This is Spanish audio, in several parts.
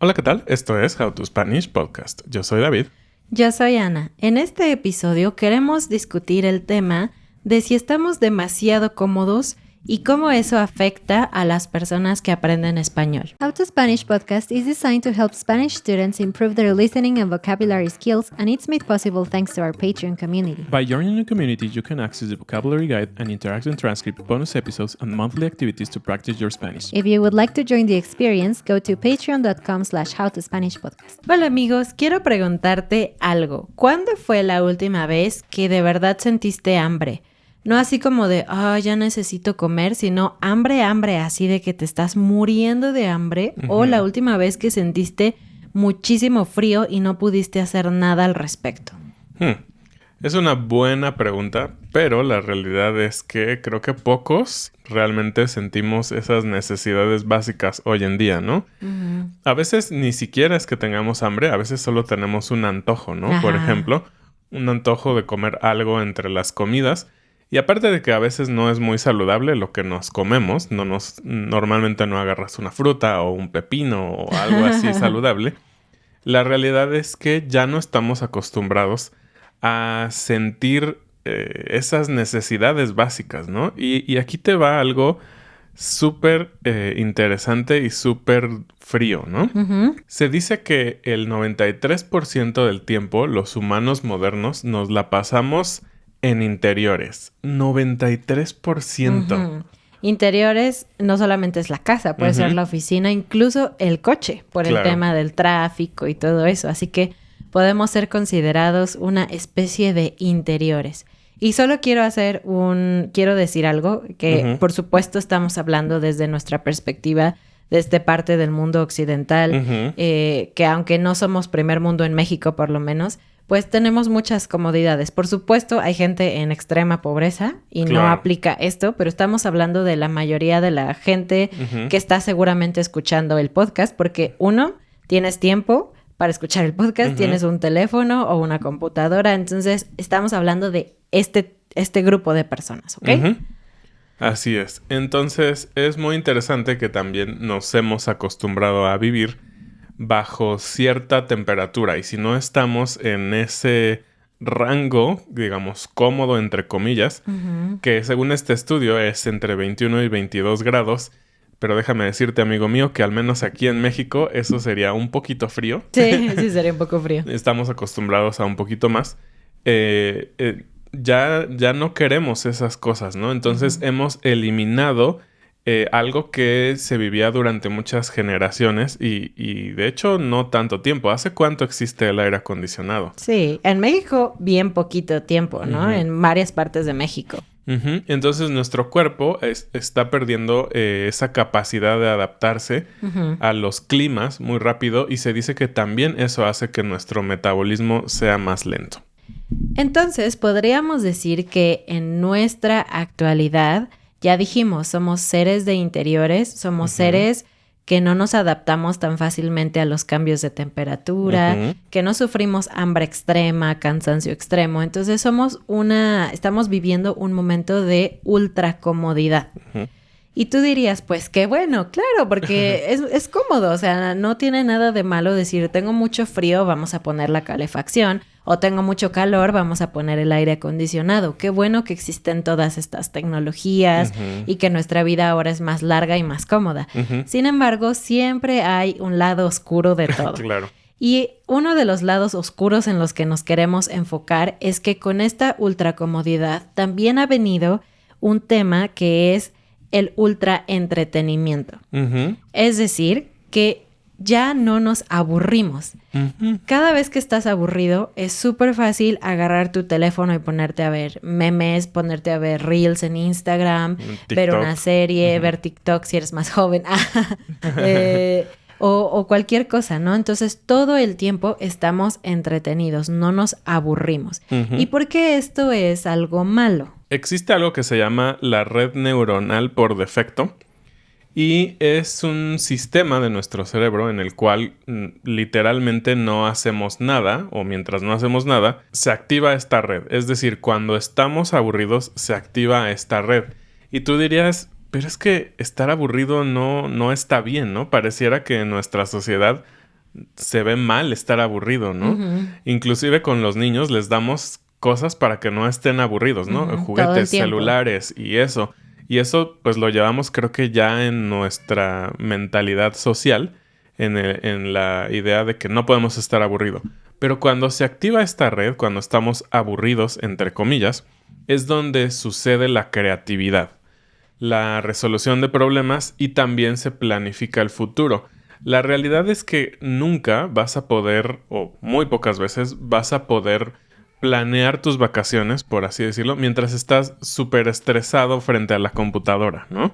Hola, ¿qué tal? Esto es How to Spanish Podcast. Yo soy David. Yo soy Ana. En este episodio queremos discutir el tema de si estamos demasiado cómodos y cómo eso afecta a las personas que aprenden español. How to Spanish podcast is designed to help Spanish students improve their listening and vocabulary skills, and it's made possible thanks to our Patreon community. By joining the community, you can access the vocabulary guide and interactive transcript, bonus episodes, and monthly activities to practice your Spanish. If you would like to join the experience, go to patreon.com/howtospanishpodcast. Hola amigos, quiero preguntarte algo. ¿Cuándo fue la última vez que de verdad sentiste hambre? No así como de, ya necesito comer, sino hambre, así de que te estás muriendo de hambre. O la última vez que sentiste muchísimo frío y no pudiste hacer nada al respecto. Es una buena pregunta, pero la realidad es que creo que pocos realmente sentimos esas necesidades básicas hoy en día, ¿no? A veces ni siquiera es que tengamos hambre, a veces solo tenemos un antojo, ¿no? Ajá. Por ejemplo, un antojo de comer algo entre las comidas. Y aparte de que a veces no es muy saludable lo que nos comemos, normalmente no agarras una fruta o un pepino o algo así saludable, la realidad es que ya no estamos acostumbrados a sentir esas necesidades básicas, ¿no? Y aquí te va algo súper interesante y súper frío, ¿no? Se dice que el 93% del tiempo los humanos modernos nos la pasamos en interiores. 93%. Interiores no solamente es la casa, puede ser la oficina, incluso el coche, por el tema del tráfico y todo eso. Así que podemos ser considerados una especie de interiores. Y solo quiero decir algo, que por supuesto estamos hablando desde nuestra perspectiva, desde parte del mundo occidental, que aunque no somos primer mundo en México por lo menos, pues tenemos muchas comodidades. Por supuesto, hay gente en extrema pobreza y no aplica esto, pero estamos hablando de la mayoría de la gente que está seguramente escuchando el podcast, porque uno, tienes tiempo para escuchar el podcast, tienes un teléfono o una computadora, entonces estamos hablando de este grupo de personas, ¿ok? Así es. Entonces, es muy interesante que también nos hemos acostumbrado a vivir bajo cierta temperatura, y si no estamos en ese rango, digamos, cómodo entre comillas, que según este estudio es entre 21 y 22 grados, pero déjame decirte, amigo mío, que al menos aquí en México eso sería un poquito frío. Sí, sería un poco frío. Estamos acostumbrados a un poquito más. Ya no queremos esas cosas, ¿no? Entonces hemos eliminado algo que se vivía durante muchas generaciones y de hecho no tanto tiempo. ¿Hace cuánto existe el aire acondicionado? Sí, en México bien poquito tiempo, ¿no? En varias partes de México. Entonces nuestro cuerpo está perdiendo esa capacidad de adaptarse a los climas muy rápido, y se dice que también eso hace que nuestro metabolismo sea más lento. Entonces podríamos decir que en nuestra actualidad, ya dijimos, somos seres de interiores, somos seres que no nos adaptamos tan fácilmente a los cambios de temperatura, que no sufrimos hambre extrema, cansancio extremo. Entonces estamos viviendo un momento de ultra comodidad. Y tú dirías, pues qué bueno, claro, porque es cómodo, o sea, no tiene nada de malo decir, tengo mucho frío, vamos a poner la calefacción, o tengo mucho calor, vamos a poner el aire acondicionado. Qué bueno que existen todas estas tecnologías y que nuestra vida ahora es más larga y más cómoda. Sin embargo, siempre hay un lado oscuro de todo. Claro. Y uno de los lados oscuros en los que nos queremos enfocar es que con esta ultracomodidad también ha venido un tema que es el ultra entretenimiento. Es decir, que ya no nos aburrimos. Cada vez que estás aburrido, es súper fácil agarrar tu teléfono y ponerte a ver memes, ponerte a ver reels en Instagram, ver una serie, ver TikTok si eres más joven, o cualquier cosa, ¿no? Entonces, todo el tiempo estamos entretenidos, no nos aburrimos. ¿Y por qué esto es algo malo? Existe algo que se llama la red neuronal por defecto. Y es un sistema de nuestro cerebro en el cual literalmente no hacemos nada, o mientras no hacemos nada, se activa esta red. Es decir, cuando estamos aburridos, se activa esta red. Y tú dirías, pero es que estar aburrido no está bien, ¿no? Pareciera que en nuestra sociedad se ve mal estar aburrido, ¿no? Inclusive con los niños les damos cosas para que no estén aburridos, ¿no? Juguetes, celulares y eso. Y eso pues lo llevamos creo que ya en nuestra mentalidad social, en la idea de que no podemos estar aburridos. Pero cuando se activa esta red, cuando estamos aburridos, entre comillas, es donde sucede la creatividad, la resolución de problemas y también se planifica el futuro. La realidad es que nunca vas a poder, o muy pocas veces, vas a poder planear tus vacaciones, por así decirlo, mientras estás súper estresado frente a la computadora, ¿no?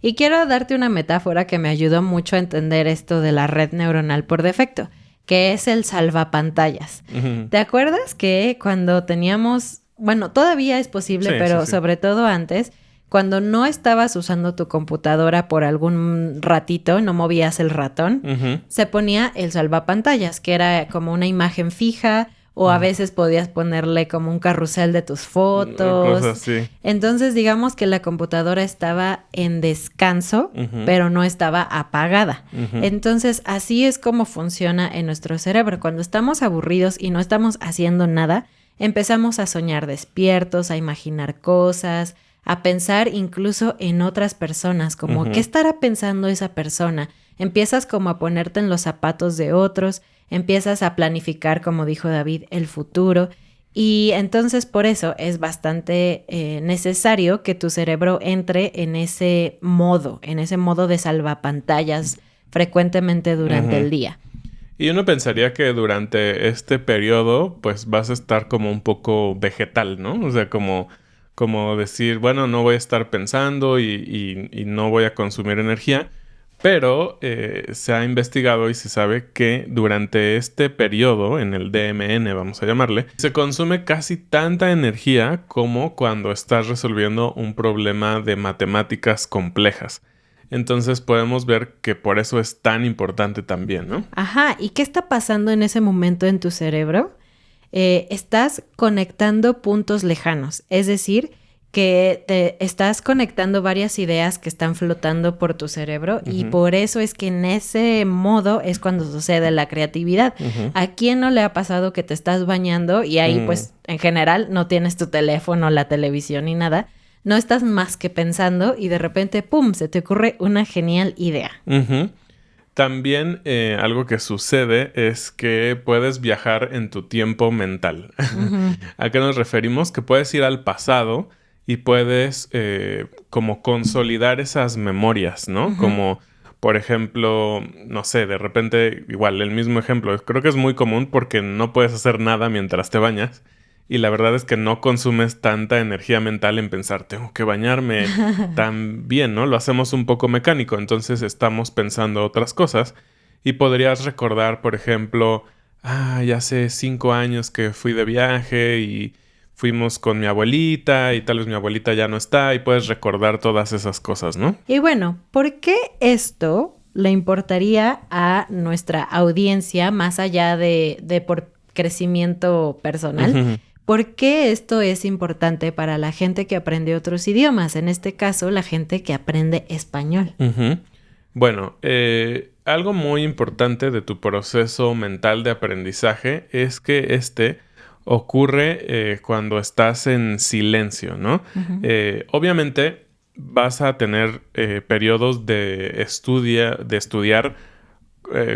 Y quiero darte una metáfora que me ayudó mucho a entender esto de la red neuronal por defecto, que es el salvapantallas. ¿Te acuerdas que cuando teníamos... Bueno, todavía es posible, pero sobre todo antes... Cuando no estabas usando tu computadora por algún ratito, no movías el ratón, se ponía el salvapantallas, que era como una imagen fija, o a veces podías ponerle como un carrusel de tus fotos. Cosas así. Entonces, digamos que la computadora estaba en descanso, pero no estaba apagada. Entonces, así es como funciona en nuestro cerebro. Cuando estamos aburridos y no estamos haciendo nada, empezamos a soñar despiertos, a imaginar cosas, a pensar incluso en otras personas, como ¿qué estará pensando esa persona? Empiezas como a ponerte en los zapatos de otros, empiezas a planificar, como dijo David, el futuro. Y entonces por eso es bastante necesario que tu cerebro entre en ese modo de salvapantallas frecuentemente durante el día. Y uno pensaría que durante este periodo, pues vas a estar como un poco vegetal, ¿no? O sea, como decir, bueno, no voy a estar pensando y no voy a consumir energía. Pero se ha investigado y se sabe que durante este periodo, en el DMN vamos a llamarle, se consume casi tanta energía como cuando estás resolviendo un problema de matemáticas complejas. Entonces podemos ver que por eso es tan importante también, ¿no? Ajá, ¿y qué está pasando en ese momento en tu cerebro? Estás conectando puntos lejanos, es decir, que te estás conectando varias ideas que están flotando por tu cerebro y por eso es que en ese modo es cuando sucede la creatividad. ¿A quién no le ha pasado que te estás bañando y ahí pues en general no tienes tu teléfono, la televisión ni nada? No estás más que pensando y de repente ¡pum! Se te ocurre una genial idea. También algo que sucede es que puedes viajar en tu tiempo mental. ¿A qué nos referimos? Que puedes ir al pasado y puedes como consolidar esas memorias, ¿no? Como, por ejemplo, no sé, de repente, igual, el mismo ejemplo. Creo que es muy común porque no puedes hacer nada mientras te bañas. Y la verdad es que no consumes tanta energía mental en pensar, tengo que bañarme tan bien, ¿no? Lo hacemos un poco mecánico, entonces estamos pensando otras cosas. Y podrías recordar, por ejemplo, ya hace 5 años que fui de viaje y fuimos con mi abuelita y tal vez mi abuelita ya no está y puedes recordar todas esas cosas, ¿no? Y bueno, ¿por qué esto le importaría a nuestra audiencia más allá de por crecimiento personal? ¿Por qué esto es importante para la gente que aprende otros idiomas? En este caso, la gente que aprende español. Bueno, algo muy importante de tu proceso mental de aprendizaje es que ocurre cuando estás en silencio, ¿no? Obviamente vas a tener periodos de estudiar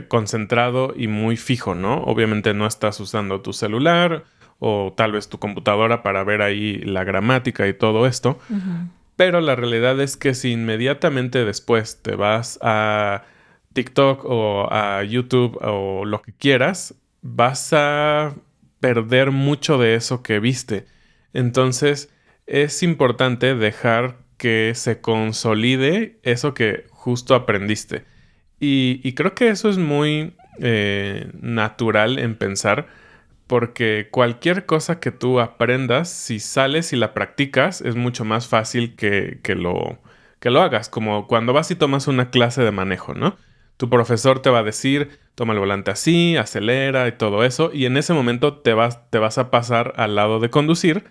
concentrado y muy fijo, ¿no? Obviamente no estás usando tu celular o tal vez tu computadora para ver ahí la gramática y todo esto. Pero la realidad es que si inmediatamente después te vas a TikTok o a YouTube o lo que quieras, vas a perder mucho de eso que viste. Entonces es importante dejar que se consolide eso que justo aprendiste. Y creo que eso es muy natural en pensar, porque cualquier cosa que tú aprendas, si sales y la practicas, es mucho más fácil que lo hagas. Como cuando vas y tomas una clase de manejo, ¿no? Tu profesor te va a decir, toma el volante así, acelera y todo eso. Y en ese momento te vas a pasar al lado de conducir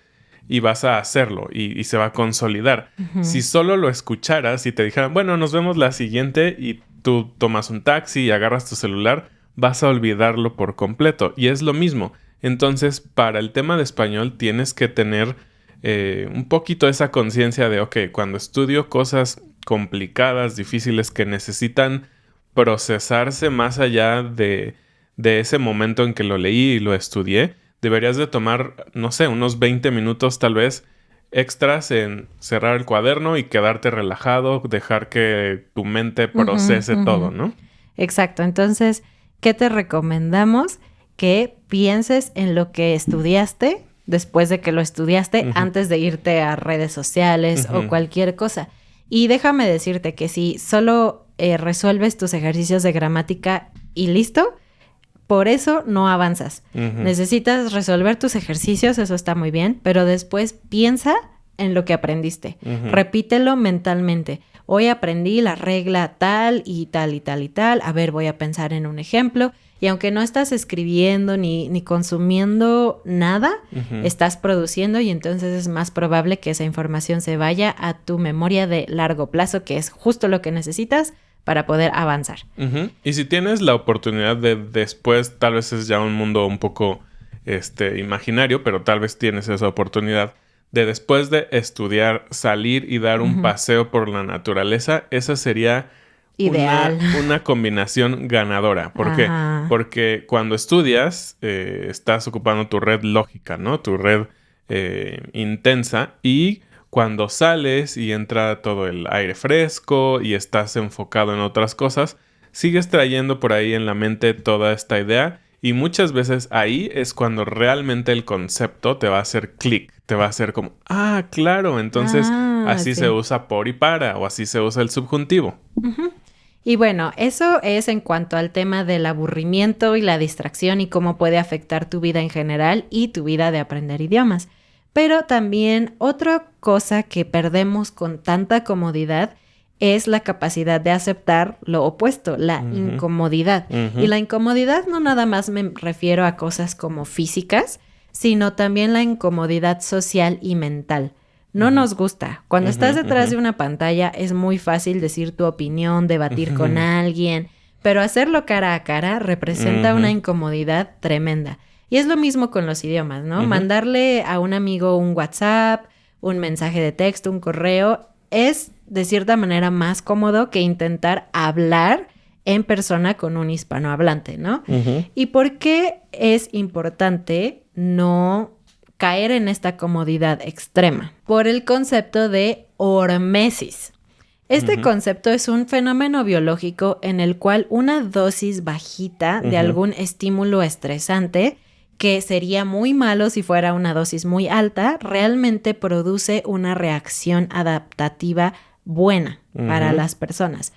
y vas a hacerlo y se va a consolidar. Si solo lo escucharas y te dijeran, bueno, nos vemos la siguiente y tú tomas un taxi y agarras tu celular, vas a olvidarlo por completo. Y es lo mismo. Entonces, para el tema de español tienes que tener un poquito esa conciencia de, ok, cuando estudio cosas complicadas, difíciles, que necesitan procesarse más allá de ese momento en que lo leí y lo estudié, deberías de tomar, no sé, unos 20 minutos tal vez extras en cerrar el cuaderno y quedarte relajado, dejar que tu mente procese todo, ¿no? Exacto. Entonces, ¿qué te recomendamos? Que pienses en lo que estudiaste después de que lo estudiaste, antes de irte a redes sociales o cualquier cosa. Y déjame decirte que si solo resuelves tus ejercicios de gramática y listo, por eso no avanzas. Necesitas resolver tus ejercicios, eso está muy bien, pero después piensa en lo que aprendiste. Repítelo mentalmente. Hoy aprendí la regla tal y tal y tal y tal. A ver, voy a pensar en un ejemplo. Y aunque no estás escribiendo ni consumiendo nada, estás produciendo y entonces es más probable que esa información se vaya a tu memoria de largo plazo, que es justo lo que necesitas para poder avanzar. Y si tienes la oportunidad de después, tal vez es ya un mundo un poco imaginario, pero tal vez tienes esa oportunidad de después de estudiar, salir y dar un paseo por la naturaleza, esa sería ideal. Una combinación ganadora. ¿Por qué? Porque cuando estudias, estás ocupando tu red lógica, ¿no? Tu red intensa, y cuando sales y entra todo el aire fresco y estás enfocado en otras cosas, sigues trayendo por ahí en la mente toda esta idea, y muchas veces ahí es cuando realmente el concepto te va a hacer clic, te va a hacer como, claro, entonces así se usa por y para, o así se usa el subjuntivo. Y bueno, eso es en cuanto al tema del aburrimiento y la distracción y cómo puede afectar tu vida en general y tu vida de aprender idiomas. Pero también otra cosa que perdemos con tanta comodidad es la capacidad de aceptar lo opuesto, la incomodidad. Y la incomodidad no nada más me refiero a cosas como físicas, sino también la incomodidad social y mental. No nos gusta. Cuando estás detrás de una pantalla es muy fácil decir tu opinión, debatir con alguien, pero hacerlo cara a cara representa una incomodidad tremenda. Y es lo mismo con los idiomas, ¿no? Mandarle a un amigo un WhatsApp, un mensaje de texto, un correo, es de cierta manera más cómodo que intentar hablar en persona con un hispanohablante, ¿no? ¿Y por qué es importante no caer en esta comodidad extrema? Por el concepto de hormesis. Este concepto es un fenómeno biológico en el cual una dosis bajita de algún estímulo estresante, que sería muy malo si fuera una dosis muy alta, realmente produce una reacción adaptativa buena para las personas.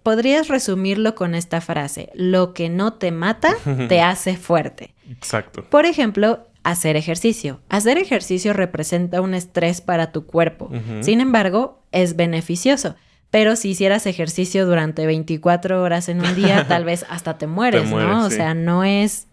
Podrías resumirlo con esta frase: lo que no te mata te hace fuerte. Exacto. Por ejemplo, hacer ejercicio. Hacer ejercicio representa un estrés para tu cuerpo. Sin embargo, es beneficioso. Pero si hicieras ejercicio durante 24 horas en un día, tal vez hasta te mueres, ¿no? Sí. O sea, no es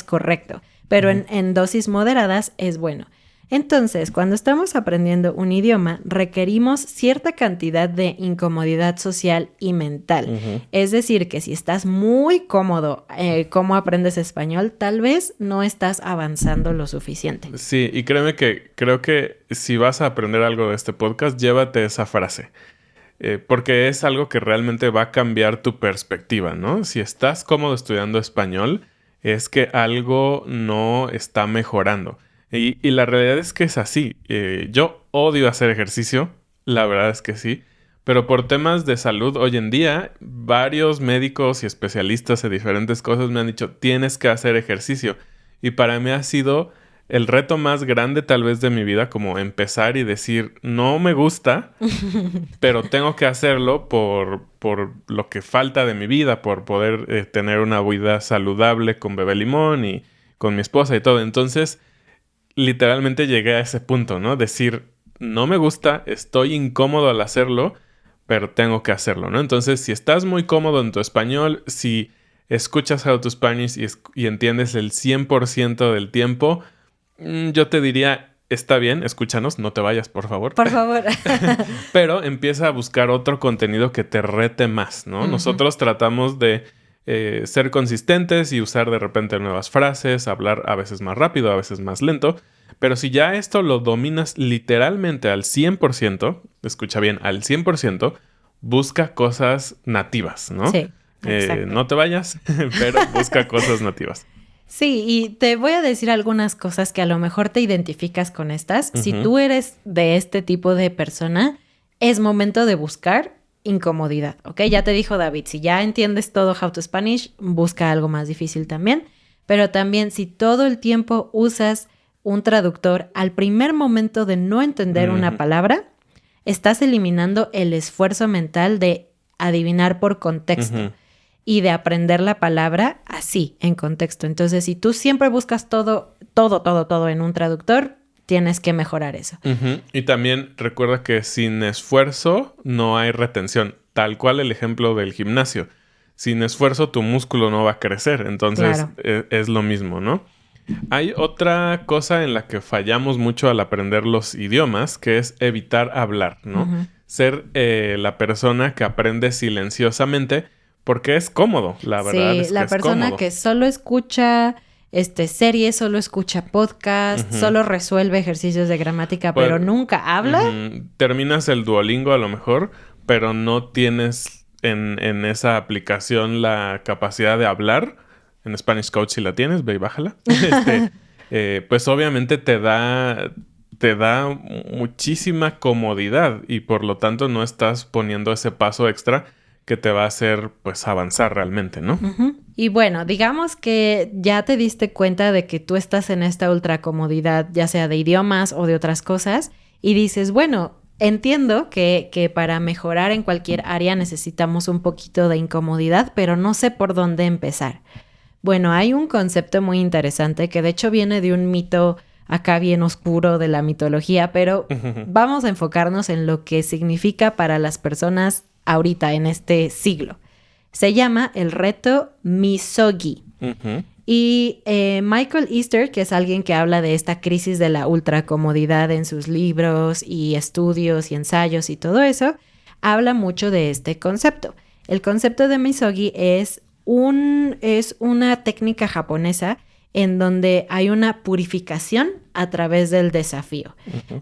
correcto. Pero en dosis moderadas es bueno. Entonces, cuando estamos aprendiendo un idioma, requerimos cierta cantidad de incomodidad social y mental. Es decir, que si estás muy cómodo cómo aprendes español, tal vez no estás avanzando lo suficiente. Sí, y créeme que creo que si vas a aprender algo de este podcast, llévate esa frase. Porque es algo que realmente va a cambiar tu perspectiva, ¿no? Si estás cómodo estudiando español, es que algo no está mejorando. Y la realidad es que es así. Yo odio hacer ejercicio, la verdad es que sí. Pero por temas de salud hoy en día, varios médicos y especialistas en diferentes cosas me han dicho, tienes que hacer ejercicio. Y para mí ha sido el reto más grande tal vez de mi vida, como empezar y decir, no me gusta, pero tengo que hacerlo por lo que falta de mi vida, por poder tener una vida saludable con Bebé Limón y con mi esposa y todo. Entonces, literalmente llegué a ese punto, ¿no? Decir, no me gusta, estoy incómodo al hacerlo, pero tengo que hacerlo, ¿no? Entonces, si estás muy cómodo en tu español, si escuchas How to Spanish y entiendes el 100% del tiempo, yo te diría, está bien, escúchanos, no te vayas, por favor. Por favor. Pero empieza a buscar otro contenido que te rete más, ¿no? Nosotros tratamos de ser consistentes y usar de repente nuevas frases, hablar a veces más rápido, a veces más lento. Pero si ya esto lo dominas literalmente al 100%, escucha bien, al 100%, busca cosas nativas, ¿no? Sí, exacto. No te vayas, pero busca cosas nativas. Sí, y te voy a decir algunas cosas que a lo mejor te identificas con estas. Si tú eres de este tipo de persona, es momento de buscar incomodidad, ¿ok? Ya te dijo David, si ya entiendes todo How to Spanish, busca algo más difícil también. Pero también si todo el tiempo usas un traductor al primer momento de no entender una palabra, estás eliminando el esfuerzo mental de adivinar por contexto. Y de aprender la palabra así, en contexto. Entonces, si tú siempre buscas todo en un traductor, tienes que mejorar eso. Y también recuerda que sin esfuerzo no hay retención. Tal cual el ejemplo del gimnasio. Sin esfuerzo tu músculo no va a crecer. Entonces, claro, es lo mismo, ¿no? Hay otra cosa en la que fallamos mucho al aprender los idiomas, que es evitar hablar, ¿no? Ser la persona que aprende silenciosamente, porque es cómodo, la verdad es que la es persona cómodo. Que solo escucha series, solo escucha podcast, solo resuelve ejercicios de gramática, pero nunca habla. Terminas el Duolingo a lo mejor, pero no tienes en esa aplicación la capacidad de hablar. En Spanish Coach si la tienes, ve y bájala. Pues obviamente te da muchísima comodidad y por lo tanto no estás poniendo ese paso extra que te va a hacer, pues, avanzar realmente, ¿no? Y bueno, digamos que ya te diste cuenta de que tú estás en esta ultra comodidad, ya sea de idiomas o de otras cosas, y dices, bueno, entiendo que para mejorar en cualquier área necesitamos un poquito de incomodidad, pero no sé por dónde empezar. Bueno, hay un concepto muy interesante que de hecho viene de un mito acá bien oscuro de la mitología, pero vamos a enfocarnos en lo que significa para las personas ahorita en este siglo. Se llama el reto Misogi. Y Michael Easter, que es alguien que habla de esta crisis de la ultracomodidad en sus libros y estudios y ensayos y todo eso, habla mucho de este concepto. El concepto de Misogi es una técnica japonesa en donde hay una purificación a través del desafío.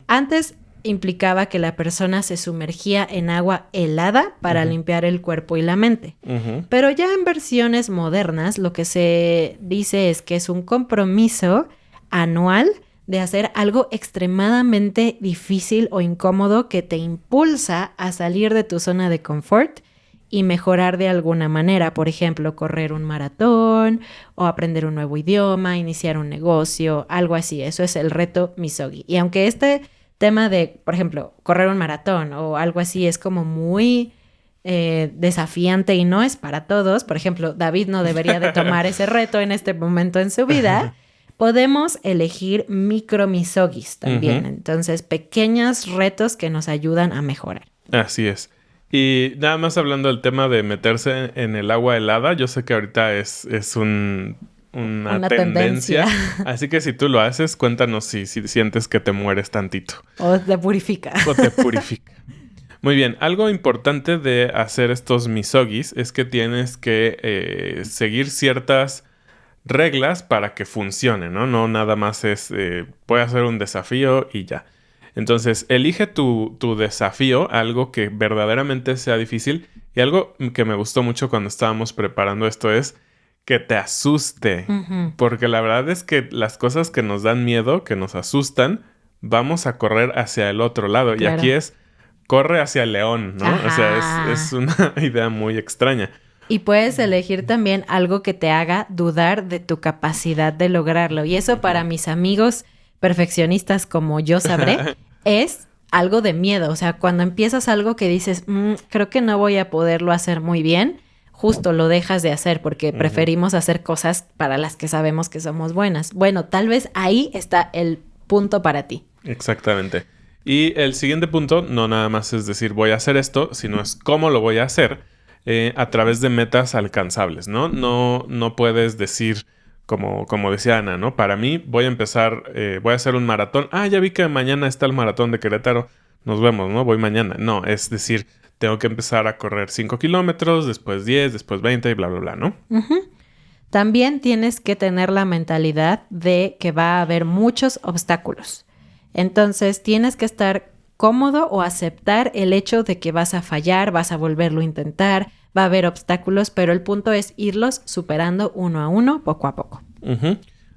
Antes implicaba que la persona se sumergía en agua helada para limpiar el cuerpo y la mente. Pero ya en versiones modernas lo que se dice es que es un compromiso anual de hacer algo extremadamente difícil o incómodo que te impulsa a salir de tu zona de confort y mejorar de alguna manera. Por ejemplo, correr un maratón o aprender un nuevo idioma, iniciar un negocio, algo así. Eso es el reto Misogi. Y aunque este tema de, por ejemplo, correr un maratón o algo así es como muy desafiante y no es para todos. Por ejemplo, David no debería de tomar ese reto en este momento en su vida. Podemos elegir micro-misogis también. Entonces, pequeños retos que nos ayudan a mejorar. Así es. Y nada más hablando del tema de meterse en el agua helada, yo sé que ahorita es una tendencia. Así que si tú lo haces, cuéntanos si sientes que te mueres tantito. O te purifica. O te purifica. Muy bien. Algo importante de hacer estos misogis es que tienes que seguir ciertas reglas para que funcione, ¿no? No nada más es voy a hacer un desafío y ya. Entonces, elige tu desafío, algo que verdaderamente sea difícil. Y algo que me gustó mucho cuando estábamos preparando esto es que te asuste. Porque la verdad es que las cosas que nos dan miedo, que nos asustan, vamos a correr hacia el otro lado. Claro. Y aquí es, corre hacia el león, ¿no? Ajá. O sea, es una idea muy extraña. Y puedes elegir también algo que te haga dudar de tu capacidad de lograrlo. Y eso para mis amigos perfeccionistas como yo sabré, es algo de miedo. O sea, cuando empiezas algo que dices, creo que no voy a poderlo hacer muy bien, justo lo dejas de hacer porque preferimos hacer cosas para las que sabemos que somos buenas. Bueno, tal vez ahí está el punto para ti. Exactamente. Y el siguiente punto no nada más es decir voy a hacer esto, sino es cómo lo voy a hacer a través de metas alcanzables, ¿no? No puedes decir como decía Ana, ¿no? Para mí voy a empezar, voy a hacer un maratón. Ya vi que mañana está el maratón de Querétaro. Nos vemos, ¿no? Voy mañana. No, es decir, tengo que empezar a correr 5 kilómetros, después 10, después 20 y bla, bla, bla, ¿no? También tienes que tener la mentalidad de que va a haber muchos obstáculos. Entonces, tienes que estar cómodo o aceptar el hecho de que vas a fallar, vas a volverlo a intentar, va a haber obstáculos, pero el punto es irlos superando uno a uno, poco a poco.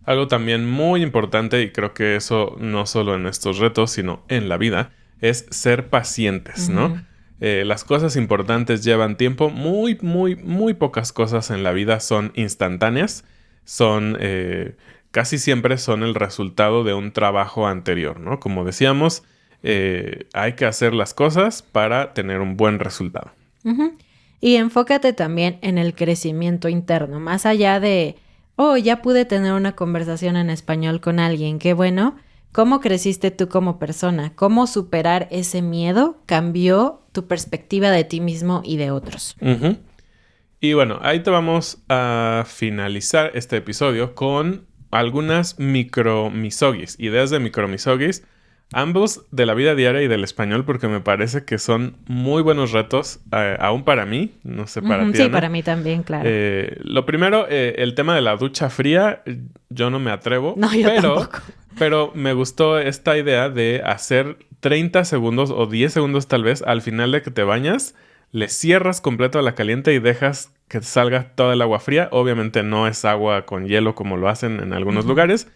Algo también muy importante, y creo que eso no solo en estos retos, sino en la vida, es ser pacientes, ¿no? Las cosas importantes llevan tiempo. Muy, muy, muy pocas cosas en la vida son instantáneas. Casi siempre son el resultado de un trabajo anterior, ¿no? Como decíamos, hay que hacer las cosas para tener un buen resultado. Y enfócate también en el crecimiento interno, más allá de, ya pude tener una conversación en español con alguien, qué bueno. ¿Cómo creciste tú como persona? ¿Cómo superar ese miedo cambió tu perspectiva de ti mismo y de otros? Y bueno, ahí te vamos a finalizar este episodio con algunas micromisogis, ideas de micromisogis, ambos de la vida diaria y del español, porque me parece que son muy buenos retos, aún para mí, no sé para ti, Sí, Ana. para mí también, claro. Lo primero, el tema de la ducha fría, yo no me atrevo. No, yo tampoco. Pero me gustó esta idea de hacer 30 segundos o 10 segundos tal vez al final de que te bañas, le cierras completo a la caliente y dejas que salga toda el agua fría. Obviamente no es agua con hielo como lo hacen en algunos lugares,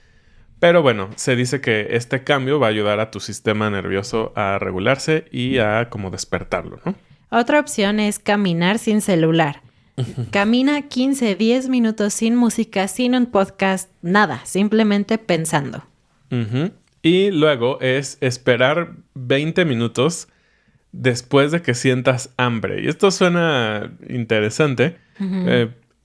pero bueno, se dice que este cambio va a ayudar a tu sistema nervioso a regularse y a como despertarlo, ¿no? Otra opción es caminar sin celular. Camina 15, 10 minutos sin música, sin un podcast, nada, simplemente pensando. Y luego es esperar 20 minutos después de que sientas hambre. Y esto suena interesante,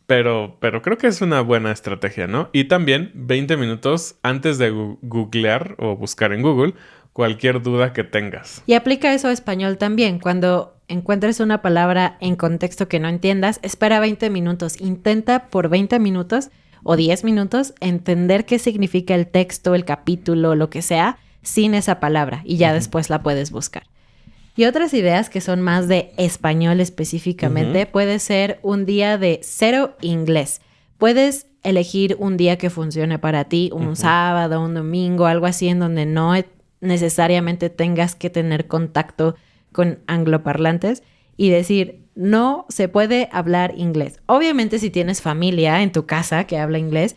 pero creo que es una buena estrategia, ¿no? Y también 20 minutos antes de googlear o buscar en Google cualquier duda que tengas. Y aplica eso a español también. Cuando encuentres una palabra en contexto que no entiendas, espera 20 minutos. Intenta por 20 minutos o 10 minutos entender qué significa el texto, el capítulo, lo que sea, sin esa palabra. Y ya después la puedes buscar. Y otras ideas que son más de español específicamente, puede ser un día de 0 inglés. Puedes elegir un día que funcione para ti, un sábado, un domingo, algo así en donde no necesariamente tengas que tener contacto con angloparlantes y decir, no se puede hablar inglés. Obviamente si tienes familia en tu casa que habla inglés,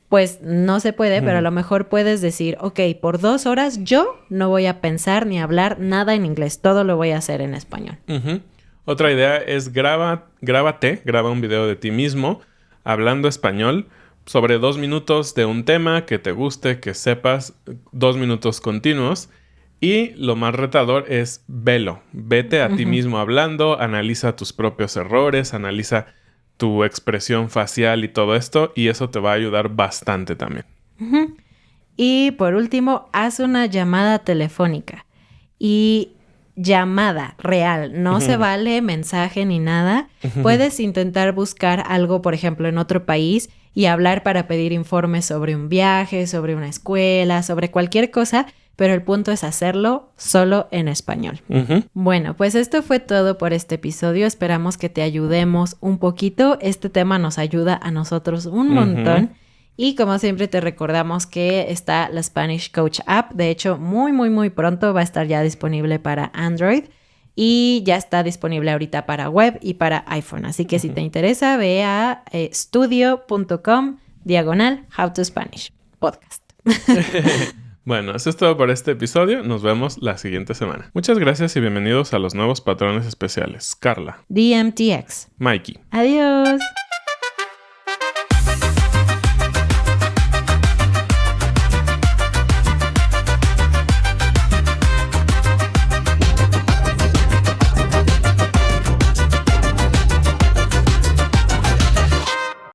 pues no se puede, pero a lo mejor puedes decir, ok, por 2 horas yo no voy a pensar ni hablar nada en inglés, todo lo voy a hacer en español. Otra idea es graba un video de ti mismo hablando español sobre 2 minutos de un tema que te guste, que sepas, 2 minutos continuos. Y lo más retador es vete a ti mismo hablando, analiza tus propios errores, analiza tu expresión facial y todo esto, y eso te va a ayudar bastante también. Y por último, haz una llamada telefónica. Y llamada real, no se vale mensaje ni nada. Puedes intentar buscar algo, por ejemplo, en otro país y hablar para pedir informes sobre un viaje, sobre una escuela, sobre cualquier cosa, pero el punto es hacerlo solo en español. Bueno, pues esto fue todo por este episodio. Esperamos que te ayudemos un poquito. Este tema nos ayuda a nosotros un montón. Y como siempre te recordamos que está la Spanish Coach App. De hecho, muy, muy, muy pronto va a estar ya disponible para Android. Y ya está disponible ahorita para web y para iPhone. Así que si te interesa, ve a studio.com/How to Spanish Podcast. Bueno, eso es todo por este episodio. Nos vemos la siguiente semana. Muchas gracias y bienvenidos a los nuevos patrones especiales. Carla. DMTX. Mikey. Adiós.